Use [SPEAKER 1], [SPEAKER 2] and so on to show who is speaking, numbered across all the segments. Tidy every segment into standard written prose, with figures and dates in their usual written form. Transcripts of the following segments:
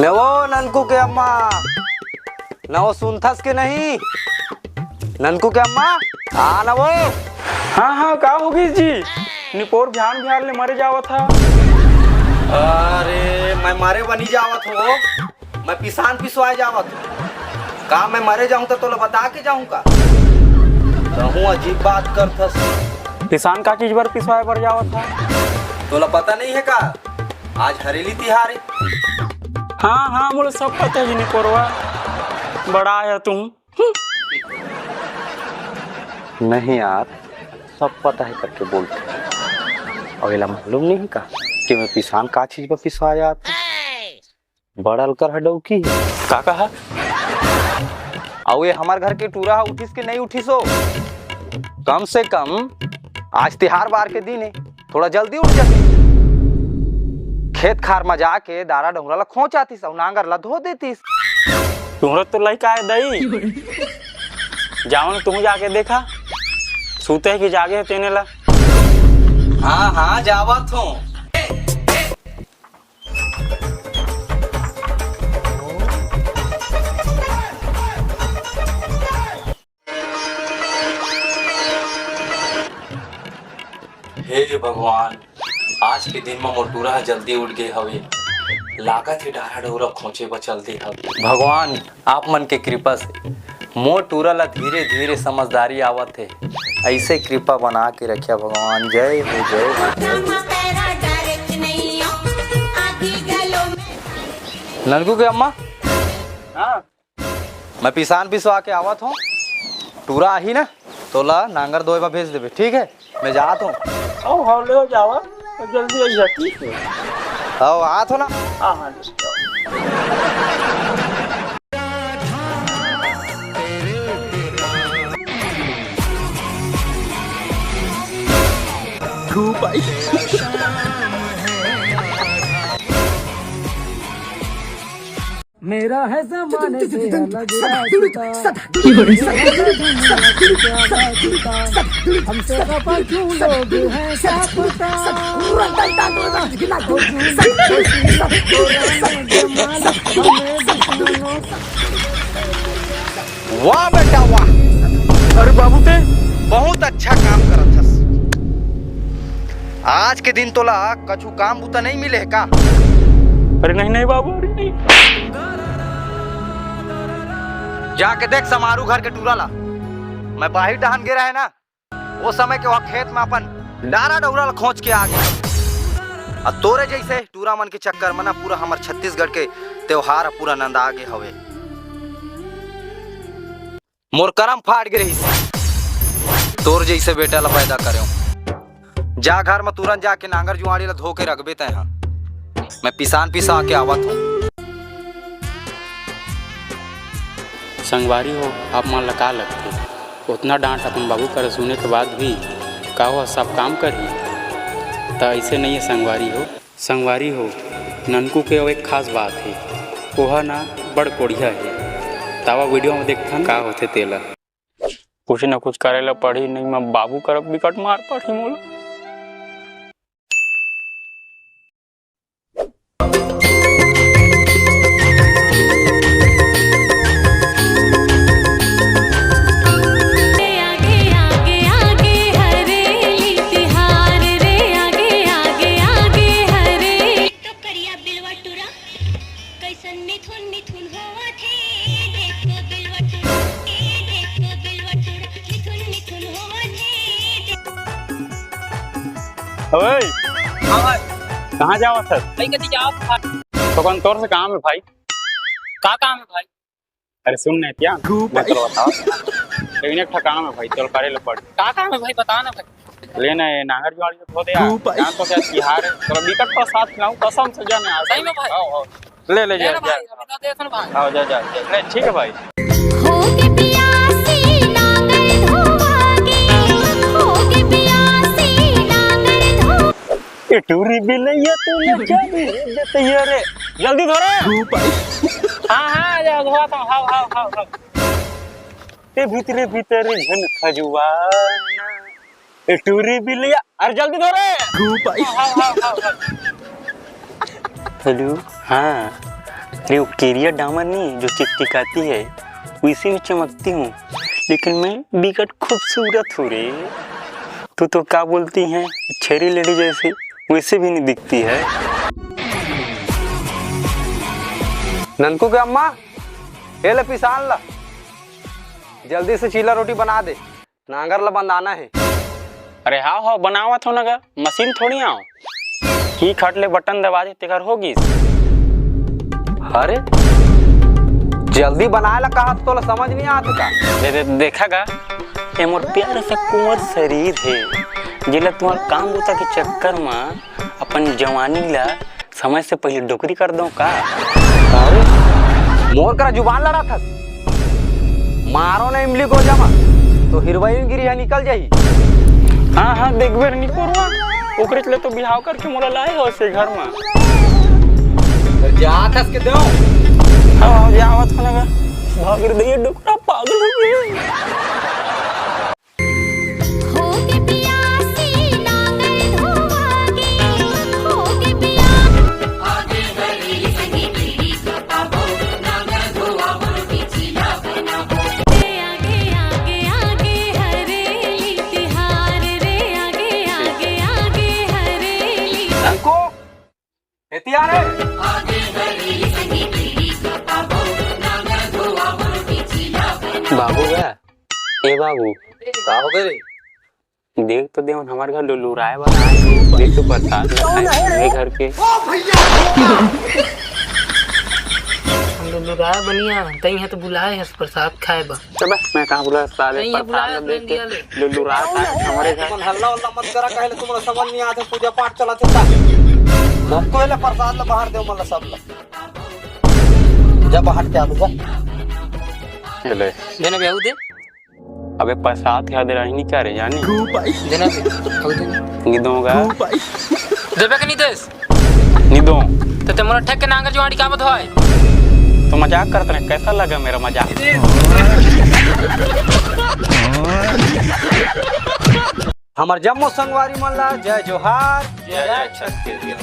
[SPEAKER 1] न वो ननकू के अम्मा न वो सुनथस के नहीं। ननकू के अम्मा आ न वो।
[SPEAKER 2] हाँ हाँ का होगी जी निपोर ध्यान ध्यान ले मरे जावा था।
[SPEAKER 1] अरे मैं मरे बनी जावत हो, मैं पिसान पिसवाए जावत हो का। मैं मरे जाऊं तो बता के जाऊं का। कहूँ अजीब बात करथस।
[SPEAKER 2] किसान का चीज पर पिसवाए पर जावा था।
[SPEAKER 1] तोला पता नहीं है का आज हरेली तिहार है।
[SPEAKER 2] हाँ हाँ मुझे सब पता है जी निपोरवा बड़ा है तुम।
[SPEAKER 1] नहीं यार सब पता है करके बोलते और इला मालूम नहीं का कि मैं पिसान का चीज पर पिसवा जाता। बड़ल कर हडौ की
[SPEAKER 2] का कहा
[SPEAKER 1] और ये हमार घर के टूरा उठिस के नहीं उठिस हो। कम से कम आज तिहार बार के दिन है, थोड़ा जल्दी उठ जाती। खेत खार में जाके दारा डोंगरा ला खोच आतीस और नांगर ला धो देतीस।
[SPEAKER 2] तुम्हारा तो लड़का है दई जाओ ना तुम जाके देखा सूते है कि जागे है तेने ला।
[SPEAKER 1] हाँ हाँ जावत हूँ। हे भगवान आज के दिन में मोटूरा जल्दी उठ गए हवे। लागत ही डारा डोरा खोचे पर चलती हवे। भगवान आप मन के कृपा से मोटूरा ला धीरे धीरे समझदारी आवत है। ऐसे कृपा बना के रखिया भगवान। जय हो जय हो। ननकू के अम्मा
[SPEAKER 2] हाँ
[SPEAKER 1] मैं पिसान पिसवा के आवत हूँ। टूरा ही ना तोला नांगर धोए पर भेज देवे। ठीक है मैं जात हूँ।
[SPEAKER 2] आओ हाँ ले जावा जल्दी आई जाती है।
[SPEAKER 1] आओ आत हो ना।
[SPEAKER 2] हाँ हाँ
[SPEAKER 3] मेरा है जमाने से अलग रास्ता। हमसे खफा क्यों लोग हैं क्या पता।
[SPEAKER 1] वाह बेटा वाह।
[SPEAKER 2] अरे बाबू ते
[SPEAKER 1] बहुत अच्छा काम करत हस। आज के दिन तोला कछु काम बुता नहीं मिले का।
[SPEAKER 2] अरे नहीं नहीं बाबू अरे नहीं।
[SPEAKER 1] जाके देख समारू घर के टूरा ला। मैं बाहर डहान गिरा है ना वो समय के वहाँ खेत में अपन डारा डोरा ला खोच के आ गया। और तोरे जैसे टूरा मन के चक्कर में ना पूरा हमार छत्तीसगढ़ के त्योहार पूरा नंद आगे हवे। मोर करम फाड़ गिरे तोर जैसे बेटा ला पैदा करे। जा घर में तुरंत जाके नांगर जुआड़ी ला धो के रखबे तय। मैं पिसान पिसा के आवत हूँ।
[SPEAKER 2] संगवारी हो आप मान लगा लगते उतना डांट अपन बाबू करे सुने के बाद भी का हो सब काम करी तो ऐसे नहीं है। संगवारी हो ननकू के एक खास बात है वह ना बड़ कोढ़िया है। तावा वीडियो में देखा का होते तेला कुछ न कुछ करे ला पढ़ी नहीं मैं बाबू कर बिकट मार पड़ी मोला। कहाँ जाओ सर
[SPEAKER 4] भाई कभी जाओ
[SPEAKER 2] तो कौन तौर से काम है भाई।
[SPEAKER 4] का काम है भाई।
[SPEAKER 2] अरे सुन नहीं क्या मैं तो बताओ लेकिन एक काम है भाई चल करे ले पड़।
[SPEAKER 4] का काम है भाई बता ना भाई।
[SPEAKER 2] लेना है नांगर जुआड़ी धो दे यार तो क्या तिहार है थोड़ा बिकट पर साथ खिलाऊं कसम से जाने आ
[SPEAKER 4] सही में भाई।
[SPEAKER 2] आओ ले ले जा
[SPEAKER 4] भाई अभी तो दे सुन भाई।
[SPEAKER 2] आओ जा ले ठीक है भाई।
[SPEAKER 5] होगे पियासी नांगर धोवागे होगे पियासी नांगर धो।
[SPEAKER 2] ये टूरी भी नहीं है तू ये क्या भी देते ये रे जल्दी धो रे। हाँ हाँ जा धोआ तो हां हां हां ते भीतरे भीतरे झन खजुआ ए टूरी भी लिया अरे जल्दी धो रे। हां हां हां हेलो हाँ अरे वो केरिया डामर नहीं जो चिकचिकाती है वैसे भी चमकती हूँ, लेकिन मैं बिकट खूबसूरत हूँ रे। तू तो क्या बोलती हैं छेरी लेडी जैसी, वैसे भी नहीं दिखती है।
[SPEAKER 6] ननकू के अम्मा ये ले पिसान ला, जल्दी से चीला रोटी बना दे, नांगर ला बंदाना है।
[SPEAKER 2] अरे हाँ हाँ बनावा थो ना, मशीन थोड़ी आओ की खटले बटन दबा दे तेकर होगी।
[SPEAKER 6] अरे जल्दी बनाए ला कहा तो ला समझ नहीं आता का।
[SPEAKER 2] देखा गा ये मोर प्यारा सा कुंवर शरीर है जिला तुम्हारा काम होता के चक्कर में अपन जवानी ला समय से पहले डोकरी कर दो का।
[SPEAKER 6] अरे मोर करा जुबान लड़ा था, मारो ना इमली को जमा तो हीरोइन गिरी है निकल जाही।
[SPEAKER 2] हाँ हाँ देख बेर नहीं करवा ओकरे चले तो बिहाव करके मोला लाए हो से घर में।
[SPEAKER 6] जा खस के दो।
[SPEAKER 2] हाँ जावत हो लगा भाग रे ये डोकरा पागल हो गया।
[SPEAKER 5] होगे प्यासी नांगल धोवागे, होगे प्यासी आगे बढ़ी सगी पीढ़ी को पाबो, नांगल धोवाबो पिछला बनाबो। आगे आगे आगे हरेली तिहार रे, आगे आगे आगे हरेली
[SPEAKER 6] ननकू एतिया रे
[SPEAKER 5] आगे बढ़ी सगी पीढ़ी को पाबो, नांगल धोवाबो पिछला बनाबो।
[SPEAKER 2] बाबू गा ए बाबू
[SPEAKER 6] का हो गए रे?
[SPEAKER 2] देख तो दे हमारे घर लुलुराए वाला है, देख तो प्रसाद मेरे घर के
[SPEAKER 4] लुराया बनिया तई है तो बुलाए है प्रसाद खाए बा।
[SPEAKER 2] चल मैं कहां बुला साले
[SPEAKER 4] नहीं, बुलाया
[SPEAKER 2] प्रसाद देख
[SPEAKER 4] दिया ले।
[SPEAKER 2] के लुलुराए हमारे घर।
[SPEAKER 6] मन हल्ला वल्ला मत करा, कहले तुमरा समझ नहीं आते, पूजा पाठ चलाते ता मोको ले प्रसाद ला बाहर दे मन सब ला जब बाहर के आ जा।
[SPEAKER 2] चले
[SPEAKER 4] देना बेहू दे,
[SPEAKER 2] अबे प्रसाद याद रही नहीं क्या रे जानी
[SPEAKER 4] देना बेहू दे।
[SPEAKER 2] निदोगा
[SPEAKER 4] देबे के नहीं देस
[SPEAKER 2] निदो
[SPEAKER 4] तो ते मोला ठेक के नांगर जोड़ी का मत होय।
[SPEAKER 2] तो मजाक करते हैं, कैसा लगा मेरा मजाक?
[SPEAKER 6] हमार जम्मू संगवारी मन ला जय जोहार।
[SPEAKER 2] जय छत्तीसगढ़।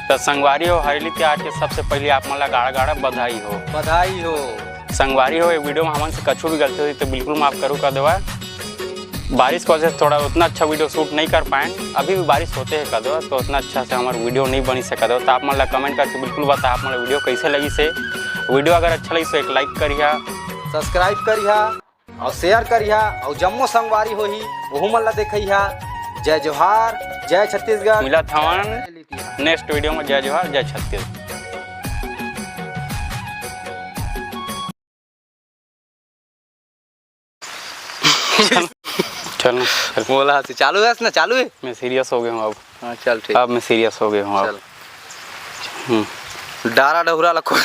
[SPEAKER 2] तो संगवारी हो हरेली त्योहार के सबसे पहले आप मन ला गाड़ा गाड़ा बधाई हो।
[SPEAKER 6] बधाई हो।
[SPEAKER 2] संगवारी हो ये वीडियो में हमन से कछु भी गलती हुई तो बिल्कुल माफ करूँ कर देवा। बारिश की वजह से थोड़ा उतना अच्छा वीडियो शूट नहीं कर पाए, अभी भी बारिश होते हैं कदवा तो उतना अच्छा से हमारा वीडियो नहीं बनी सका दो। तो आप मन ला कमेंट करके बिल्कुल बता आप मन वीडियो कैसे लगी से। वीडियो अगर अच्छा लगी तो एक लाइक करिया,
[SPEAKER 6] सब्सक्राइब करिहा और शेयर करिहा और जम्मू संगवारी होही वहु मन ला देखइहा। जय जोहार जय छत्तीसगढ़।
[SPEAKER 2] मिला था नेक्स्ट वीडियो में। जय जोहार जय छत्तीसगढ़। चलो
[SPEAKER 6] बोला से चालू है ना, चालू है।
[SPEAKER 2] मैं सीरियस हो गया हूँ अब।
[SPEAKER 6] हाँ चल ठीक।
[SPEAKER 2] अब मैं सीरियस हो गया हूँ अब।
[SPEAKER 6] डारा डहुरा लखो।